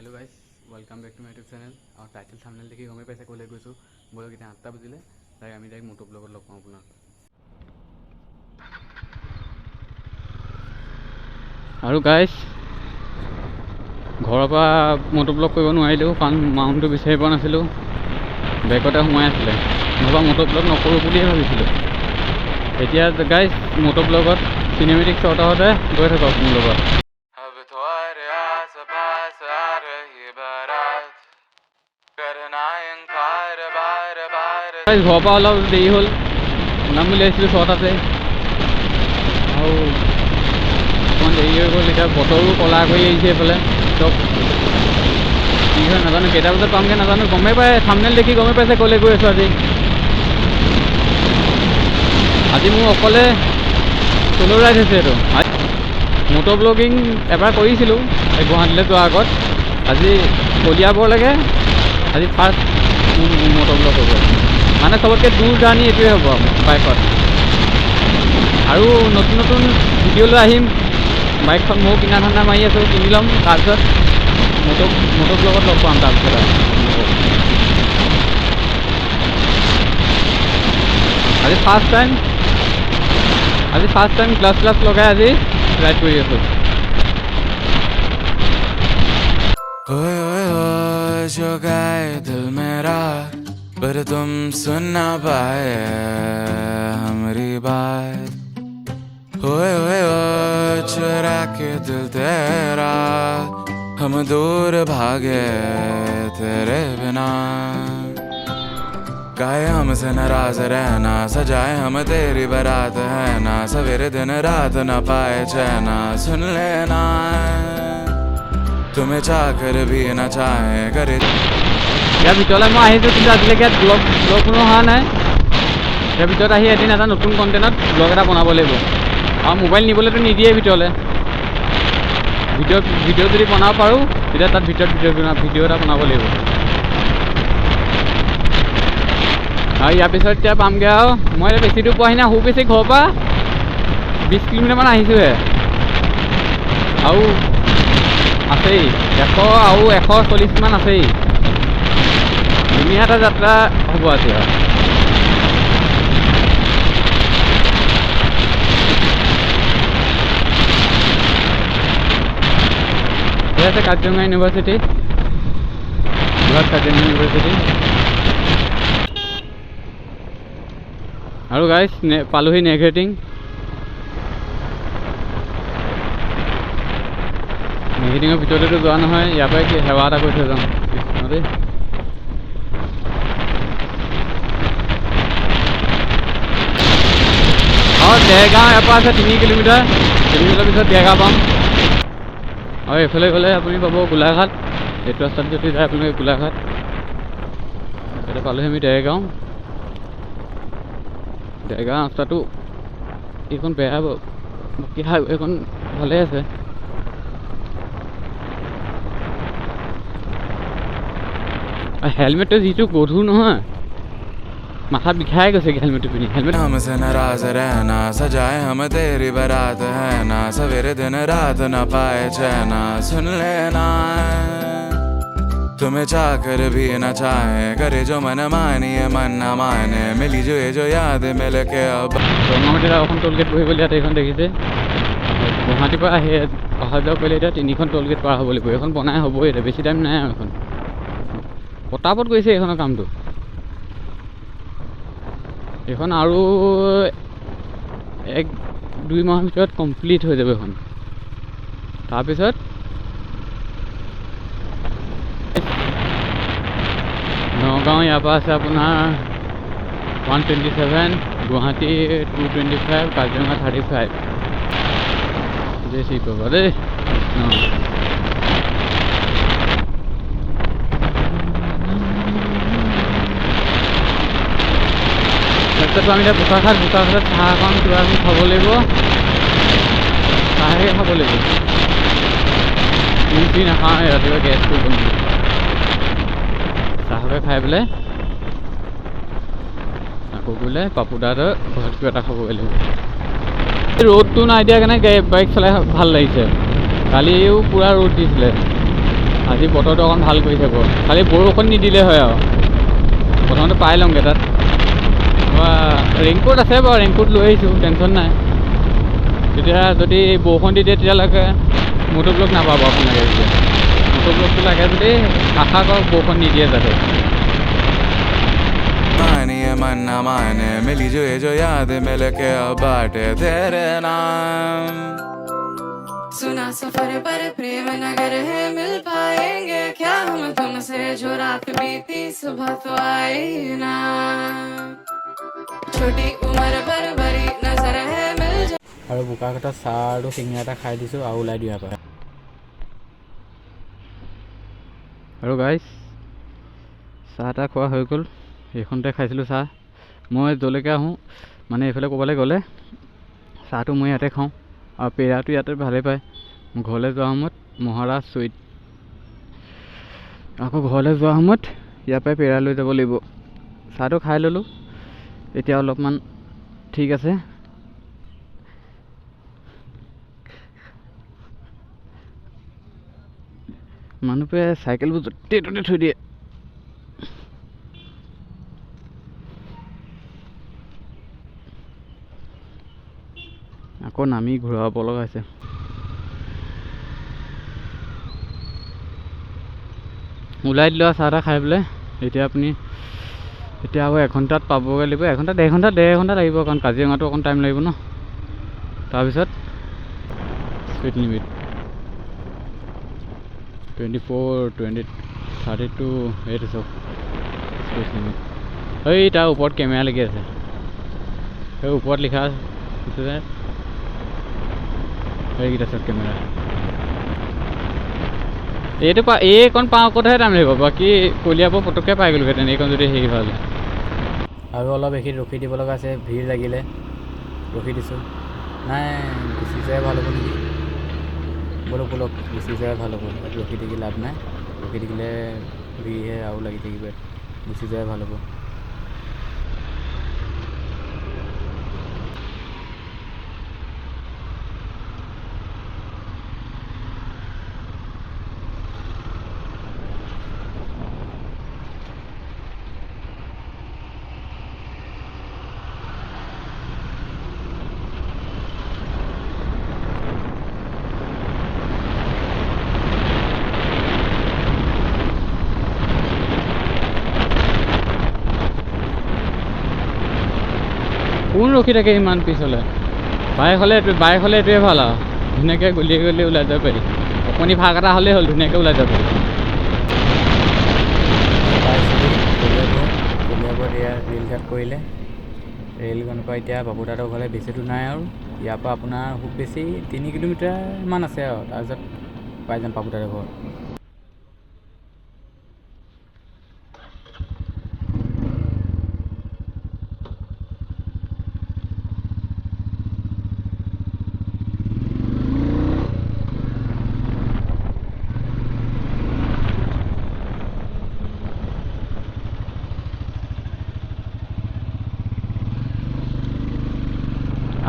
Hello guys, welcome back to my YouTube channel. और title thumbnail देखि गमे पाइছে কলে গৈছো বলক এতিয়া 8টা বাজিলে তাই আমি ডাইৰেক্ট মোটো ব্লগত লগ পাওঁ আপোনাক। আৰু গাইস ঘৰৰ পৰা মোটো ব্লগ কৰিব নোৱাৰিলো কাৰণ মাউণ্টটো বিচাৰি পোৱা নাছিলো, বেকতে সোমাই আছিলে। নহবা মোটো ব্লগ নকৰো বুলিয়ে ভাবিছিলো। এতিয়া গাইস মোটো ব্লগত সিনেমেটিক শ্বটতে গৈ থাকক মোৰ লগত। ঘৰৰ পৰা অলপ দেৰি হ'ল, ওলাম বুলি আহিছিলোঁ 6টাতে আৰু অকণমান দেৰি হৈ গ'ল। এতিয়া বতৰো ক'লা কৰি আহিছে এইফালে, চব কি হয় নাজানো, কেইটা বজাত পামগৈ নাজানো। গমেই পাই থাম্বনেল দেখি গমেই পাইছে ক'লৈ গৈ আছোঁ। আজি মোৰ অকলে চ'ল' ৰাইড হৈছে এইটো। মোটো ব্লগিং এবাৰ কৰিছিলোঁ এই গুৱাহাটীলৈ যোৱাৰ আগত। আজি কলিয়াবৰলৈকে আজি ফাৰ্ষ্ট মোটো ব্লগ হ'ব। মানে চবতকৈ দূৰ জাৰ্ণি এইটোৱে হ'ব বাইকত। আৰু নতুন নতুন ভিডিঅ' লৈ আহিম। বাইকখন ময়ো কিনা ধান্দা মাৰি আছোঁ, কিনি ল'ম। তাৰপিছত মোটো ব্লগত লগ পাম। তাৰপিছত আজি ফাৰ্ষ্ট টাইম গ্লাছ লগাই আজি ৰাইড কৰি আছোঁ। जो गाए दिल मेरा पर तुम सुन ना पाए हमारी बात। ओए चुरा के दिल तेरा हम दूर भागे तेरे बिना। गाए हमसे नाराज रहना, सजाए हम तेरी बारात है ना। सवेरे दिन रात न पाए चैना, सुन लेना तुम्हें चाहकर भी ना चाहे करे। ইয়াৰ ভিতৰলৈ মই আহিছোঁ, কিন্তু আজিলৈকে ইয়াত ব্লগ কোনো অহা নাই। ইয়াৰ ভিতৰত আহি এদিন এটা নতুন কণ্টেণ্টত ব্লগ এটা বনাব লাগিব। আৰু মোবাইল নিবলৈতো নিদিয়ে ভিতৰলৈ। ভিডিঅ' যদি বনাব পাৰোঁ তেতিয়া তাত ভিডিঅ' এটা বনাব লাগিব। আৰু ইয়াৰ পিছত এতিয়া পামগৈ আৰু। মই বেছি দূৰ পোৱাহি নাই, খুব বেছি ঘৰৰ পৰা 20 কিলোমিটাৰমান আহিছোঁহে। আৰু আছেই 140মান আছেই। ধুনীয়া এটা যাত্ৰা হ'ব আজি। এই আছে কাজিৰঙা ইউনিভাৰ্চিটি, যোৰহাট কাজিৰঙা ইউনিভাৰ্চিটি। আৰু গাইছ পালোহি নেঘেটিং। নেঘেটিঙৰ ভিতৰতেতো যোৱা নহয়, ইয়াৰ পৰাই কি সেৱা এটা কৰি থৈ যাম দেই। আৰু দেৰগাঁও ইয়াৰ পৰা আছে 3 কিলোমিটাৰ পিছত দেৰগাঁও পাম। আৰু এইফালে গ'লে আপুনি পাব গোলাঘাট। এইটো ৰাস্তাত যদি যায় আপোনালোকে গোলাঘাট। এতিয়া পালোহি আমি দেৰগাঁও ৰাস্তাটো এইখন বেয়া, বাকী এইখন ভালেই আছে। হেলমেটটো যিটো গধুৰ নহয়, মাথা বিষাই গৈছে হেলমেটটো পিন্ধি। হেলমেট हमसे नाराज रहना, सजाए हम तेरी बारात है ना। सवेरे दिन रात न पाए चैना, सुन लेना तुम्हें चाहकर भी न चाहे करे जो मन मानिए मन न माने। मिली जो ये जो याद मिल के अब ৰঙামাটিত এখন টোলগেট বহিবলৈ ইয়াত এইখন দেখিছে। গুৱাহাটীৰ পৰা আহি অহা যোৱা কৰিলে এতিয়া 3খন টোলগেট পাৰ হ'ব লাগিব। এইখন বনাই হ'বই, এতিয়া বেছি টাইম নাই আৰু। এখন পটাপট গৈছে এইখনৰ কামটো। এইখন আৰু 1-2 মাহৰ ভিতৰত কমপ্লিট হৈ যাব এইখন। তাৰপিছত নগাঁও ইয়াৰ পৰা আছে আপোনাৰ 127, গুৱাহাটী 225, কাজিৰঙা 35। বেছি পাব দেই। তাৰপিছত আমি এতিয়া বোকাখাটত চাহ অকণ কিবা এখন খাব লাগিব। চাহে খাব লাগিব, ৰুটি নাখাওঁ ৰাতিপুৱা গেছ কৰিব নোৱাৰি। চাহকে খাই পেলাই আকৌ বোলে পাপুদাহঁতৰ ঘৰত কিবা এটা খাবগৈ লাগিব। ৰ'দটো নাই দিয়া কাৰণে বাইক চলাই ভাল লাগিছে। কালিও পূৰা ৰ'দ দিছিলে। আজি বতৰটো অকণ ভাল কৰিছে বাৰু, খালি বৰষুণ নিদিলে হয় আৰু প্ৰথমতে পাই লওঁগৈ তাত। ৰেইনকোট আছে বাৰু, ৰেইনকোট লৈ আহিছোঁ, টেনশ্যন নাই। তেতিয়া যদি বৰষুণ দি দিয়ে তেতিয়ালৈকে মটৰব্লক নাপাব আপোনালোকে। তেতিয়া মটৰব্লকটো লাগে যদি আশা কৰক বৰষুণ নিদিয়ে যাতে। मानिए मन न माने मिली जो याद मिल के अब बाटे तेरे नाम। सुना सफर पर प्रेम नगर है, मिल पाएंगे क्या हम तुमसे, जो रात बीती सुबह तो आई ना, छोटी उम्र पर बड़ी नजर है मिल जा। আৰু বোকাঘাটত চাহ আৰু চিঙৰা এটা খাই দিছোঁ আৰু ওলাই দিয়া পায়। আৰু গাইছ চাহ এটা খোৱা হৈ গ'ল, এইখনতে খাইছিলোঁ চাহ। মই য'লৈকে আহোঁ মানে এইফালে ক'ৰবালৈ গ'লে চাহটো মই ইয়াতে খাওঁ, আৰু পেৰাটো ইয়াতে ভালেই পায়। ঘৰলৈ যোৱা সময়ত মহাৰাজ চুইট, আকৌ ঘৰলৈ যোৱা সময়ত ইয়াৰ পৰাই পেৰা লৈ যাব লাগিব। চাহটো খাই ল'লোঁ, এতিয়া অলপমান ঠিক আছে। মানুহবোৰে চাইকেলবোৰ য'তে ত'তে থৈ দিয়ে। আকৌ নামি ঘূৰাব লগা হৈছে। ওলাই দিলোঁ আৰু চাহ তাহ খাই পেলাই। এতিয়া আপুনি এতিয়া আৰু এঘণ্টাত পাবগৈ লাগিব, এঘণ্টা ডেৰ ঘণ্টা লাগিব, কাৰণ কাজিৰঙাটো অকণ টাইম লাগিব ন। তাৰপিছত স্পীড লিমিট 24, 20, 32 এইটো চব স্পীড লিমিট। এই তাৰ ওপৰত কেমেৰা লাগি আছে, সেই ওপৰত লিখা আছে যে সেইকেইটা চব কেমেৰা। এইকণ পাওঁতেহে টাইম লাগিব, বাকী কলিয়াবৰ পটককৈ পাই গ'লোহেঁতেন এইকণ যদি হেৰি ভাল। আৰু অলপ এইখিনিত ৰখি দিব লগা আছে, ভিৰ লাগিলে ৰখি দিছোঁ। নাই গুচি যোৱাই ভাল হ'ব নেকি, বলক গুচি যোৱাই ভাল হ'ব। ৰখি থাকি লাভ নাই, ৰখি থাকিলে ভিৰহে আৰু লাগি থাকিব, গুচি যোৱাই ভাল হ'ব। কোন ৰখি থাকে ইমান পিছলৈ? বাইক হ'লে এইটোৱে ভাল আৰু, ধুনীয়াকৈ গলিয়ে ওলাই যাব পাৰি। অকণি ভাগ এটা হ'লেই হ'ল, ধুনীয়াকৈ ওলাই যাব পাৰি। কলিয়াবৰত এয়া ৰেল ঘাট কৰিলে, ৰেলখনৰ পৰা এতিয়া বাবুদাহঁতৰ ঘৰলৈ বেছি দূৰ নাই আৰু, ইয়াৰ পৰা আপোনাৰ খুব বেছি 3 কিলোমিটাৰমান আছে আৰু, তাৰপিছত পাই যাম বাবুদাহঁতৰ ঘৰ।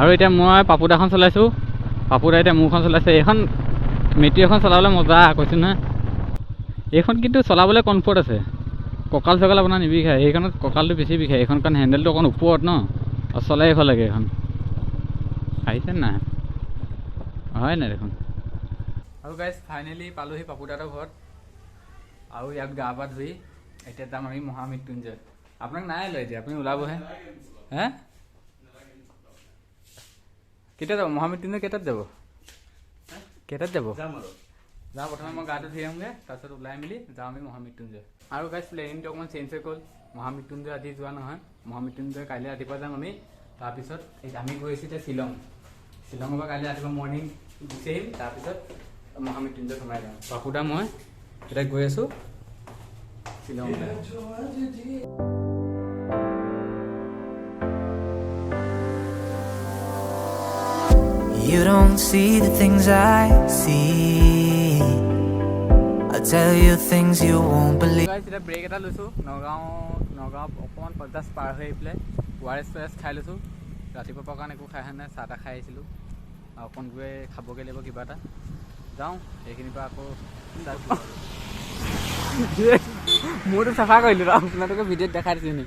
আৰু এতিয়া মই পাপুদাখন চলাইছোঁ, পাপুদা এতিয়া মোৰখন চলাইছে। এইখন মেট্ৰি এখন চলাবলৈ মজা কৈছোঁ নহয়। এইখন কিন্তু চলাবলৈ কমফৰ্ট আছে, কঁকাল চকাল আপোনাৰ নিবিষায়। এইখনত কঁকালটো বেছি বিষায়, এইখন কাৰণ হেণ্ডেলটো অকণ ওপৰত ন, আৰু চলাই আহিব লাগে এইখন। আহিছে নাই? হয় নাই দেখোন। আৰু গাইজ ফাইনেলি পালোহি পাপুদাহঁতৰ ঘৰত, আৰু ইয়াত গা পা ধুই এতিয়া যাম আমি মহামৃত্যুঞ্জয়। আপোনাক নাই লৈ এতিয়া, আপুনি ওলাবহে। হে কেতিয়া যাব মহামৃত্যুঞ্জয়? কেইটাত যাব? যাওঁ প্ৰথমে মই গাটো ধুই আহোঁগৈ, তাৰপিছত ওলাই মেলি যাওঁ আমি মহামৃত্যুঞ্জয়। আৰু গাইজ প্লেনিংটো অকণমান চেঞ্জ হৈ গ'ল, মহামৃত্যুঞ্জয় আজি যোৱা নহয়, মহামৃত্যুঞ্জয় কাইলৈ ৰাতিপুৱা যাম আমি। তাৰপিছত আমি গৈ আছোঁ এতিয়া শ্বিলঙৰ পৰা কাইলৈ ৰাতিপুৱা মৰ্ণিং গুচি আহিম, তাৰপিছত মহামৃত্যুঞ্জয় সোমাই যাম। বাপুদা মই এতিয়া গৈ আছোঁ শ্বিলঙলৈ। You don't see the things I see. I'll tell you things you won't believe. এতিয়া ব্ৰেক এটা লৈছোঁ নগাঁও অকণমান 50 পাৰ হৈ আহি পেলাই ORS খাই লৈছোঁ। ৰাতিপুৱাৰ পৰা কাৰণে একো খাই অহা নাই, চাহ তাহ খাই আহিছিলোঁ, আৰু অকণ গৈ খাবগৈ লাগিব কিবা এটা। যাওঁ এইখিনিৰ পৰা আকৌ মোৰতো চাফা কৰিলোঁ আপোনালোকে ভিডিঅ'ত দেখাই দিছোঁ নি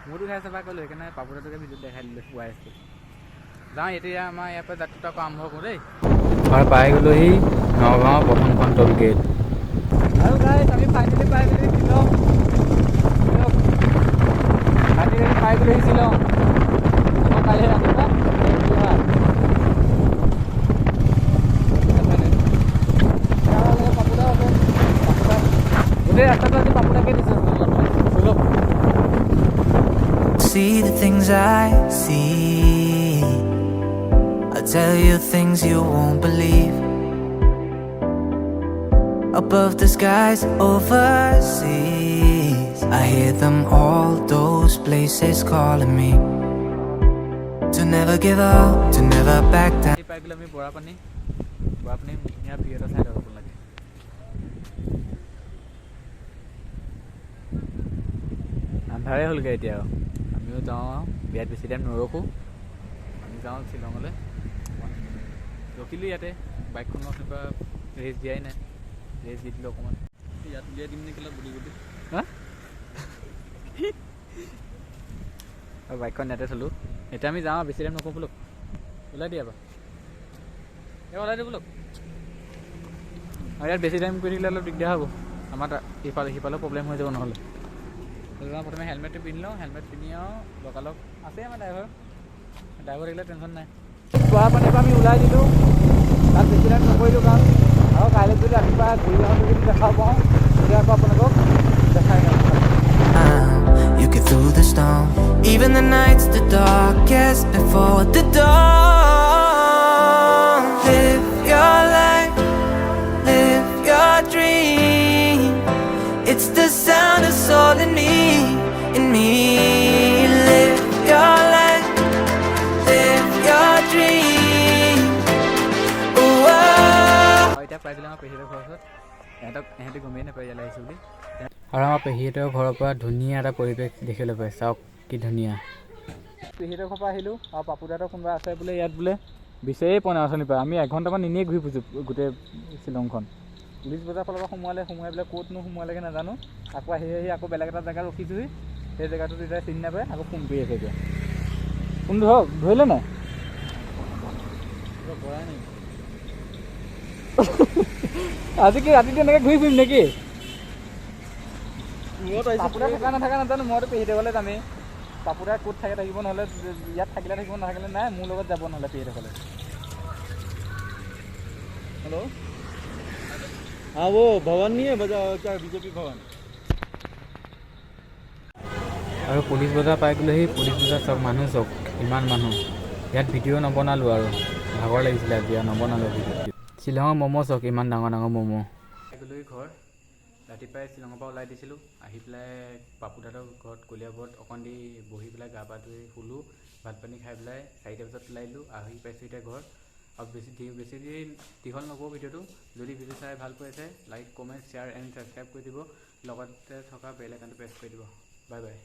মোৰতো খাই চাফা কৰিলোঁ সেইকাৰণে পাপুদাটোকে ভিডিঅ'ত দেখাই দিলোঁ শুৱাই আছোঁ যাওঁ এতিয়া আমাৰ ইয়াৰ পৰা যাত্ৰাটো আকৌ আৰম্ভ কৰোঁ দেই মই পাই গ'লোহি নগাঁও প্ৰথমখন টোল গেট আৰু গাইছ আমি ফাইনেলি পাই গ'লোহি শ্বিলং ফাইনেলি পাই গ'লোহি শ্বিলং মই কালি ৰাতিপুৱা See the things I see. I'll tell you things you won't believe. Above the skies overseas, I hear them all, those places calling me to never give up, to never back down. আন্ধাৰে হ'লগৈ এতিয়া আমিও যাওঁ আৰু বিয়াত বেছি time নৰখোঁ আমি যাওঁ শ্বিলঙলৈ ৰখিলোঁ ইয়াতে বাইকখনৰ কিবা ৰেষ্ট দিয়াই নাই ৰেষ্ট দি দিলোঁ অকণমান ইয়াত উলিয়াই দিম নেকি বুলি হা আৰু বাইকখন ইয়াতে থ'লোঁ এতিয়া আমি যাওঁ বেছি টাইম নকৰোঁ বোলক ওলাই দিয়া বাৰু এই ওলাই দিওঁ বোলক আৰু ইয়াত বেছি টাইম কৰি থাকিলে অলপ দিগদাৰ হ'ব আমাৰ সিফালেও প্ৰব্লেম হৈ যাব নহ'লে প্ৰথমে হেলমেটটো পিন্ধি লওঁ হেলমেট পিন্ধি আৰু লগালগ আছে আমাৰ ড্ৰাইভাৰ থাকিলে টেনশ্যন নাই খোৱা পানীৰ পৰা আমি ওলাই দিলোঁ তাত বেছি টাইম নকৰিলোঁ কাৰণ আৰু কাইলৈ যদি ৰাতিপুৱা ঘূৰি আহোঁতে যদি দেখা পাওঁ তেতিয়া আকৌ আপোনালোকক দেখাই যাম You get through the storm, even the nights the darkest before the dawn. Live your life, live your dream. It's the sound of soul in me, in me. Live your life, live your dream. Ooh, এতিয়া পাইছিলোঁ আমাৰ পেহীহঁতৰ ঘৰৰ ওচৰত এহেঁতি গমেই নাপায় ইয়ালৈ আহিছোঁ বুলি আৰু আমাৰ পেহীহঁতৰ ঘৰৰ পৰা ধুনীয়া এটা পৰিৱেশ দেখিবলৈ পায় চাওক কি ধুনীয়া পেহীহঁতৰ ঘৰৰ পৰা আহিলোঁ আৰু পাপুদাহঁতৰ কোনোবা আছে বোলে ইয়াত বোলে বিচাৰিয়ে পোৱা নাই অথনিৰ পৰা আমি এঘণ্টামান এনেই ঘূৰি ফুৰিছোঁ গোটেই শ্বিলংখন পুলিচ বজাৰ ফালৰ পৰা সোমোৱাই পেলাই ক'তনো সোমোৱালৈকে নাজানো আকৌ আহি আকৌ বেলেগ এটা জেগাত ৰখিছোঁহি সেই জেগাটো তেতিয়া চিনি নাপায় আকৌ ফোন কৰি আছে এতিয়া ফোন ধৰিলে নাই পৰাই নাই আজি কি ৰাতিটো এনেকৈ ঘূৰি ফুৰিম নেকি পাপুদা থকা নাথাকা নাজানো মইতো পেহীহঁতৰ ঘৰলৈ যামেই পাপুদা ক'ত থাকে থাকিব নহ'লে ইয়াত থাকিলে থাকিব নাথাকিলে নাই মোৰ লগত যাব নহ'লে পেহীহঁতৰ ঘৰলৈ हेलो हाँ वो भवन नहीं है क्या बीजेपी भवन আৰু পুলিচ বজাৰ পাই গ'লেহি পুলিচ বজাৰ চব মানুহ চব ইমান মানুহ ইয়াত ভিডিঅ' নবনালোঁ আৰু ভাগৰ লাগিছিলে আজি নবনালোঁ ভিডিঅ' শ্বিলঙৰ ম'ম' চক ইমান ডাঙৰ ডাঙৰ ম'ম' পাই গ'লোহি ঘৰ ৰাতিপুৱাই শ্বিলঙৰ পৰা ওলাই দিছিলোঁ আহি পেলাই পাপুদাহঁতৰ ঘৰত কলিয়াবৰত অকণ দি বহি পেলাই গা পা ধুই শুলোঁ ভাত পানী খাই পেলাই 4টা বজাত ওলাই দিলোঁ আহি পাইছোঁ এতিয়া ঘৰ আৰু বেছি দীঘল নকৰোঁ ভিডিঅ'টো যদি ভিডিঅ' চাই ভাল পাইছে like comment share and subscribe কৰি দিব লগতে থকা বেল আইকনটো প্ৰেছ কৰি দিব বাই বাই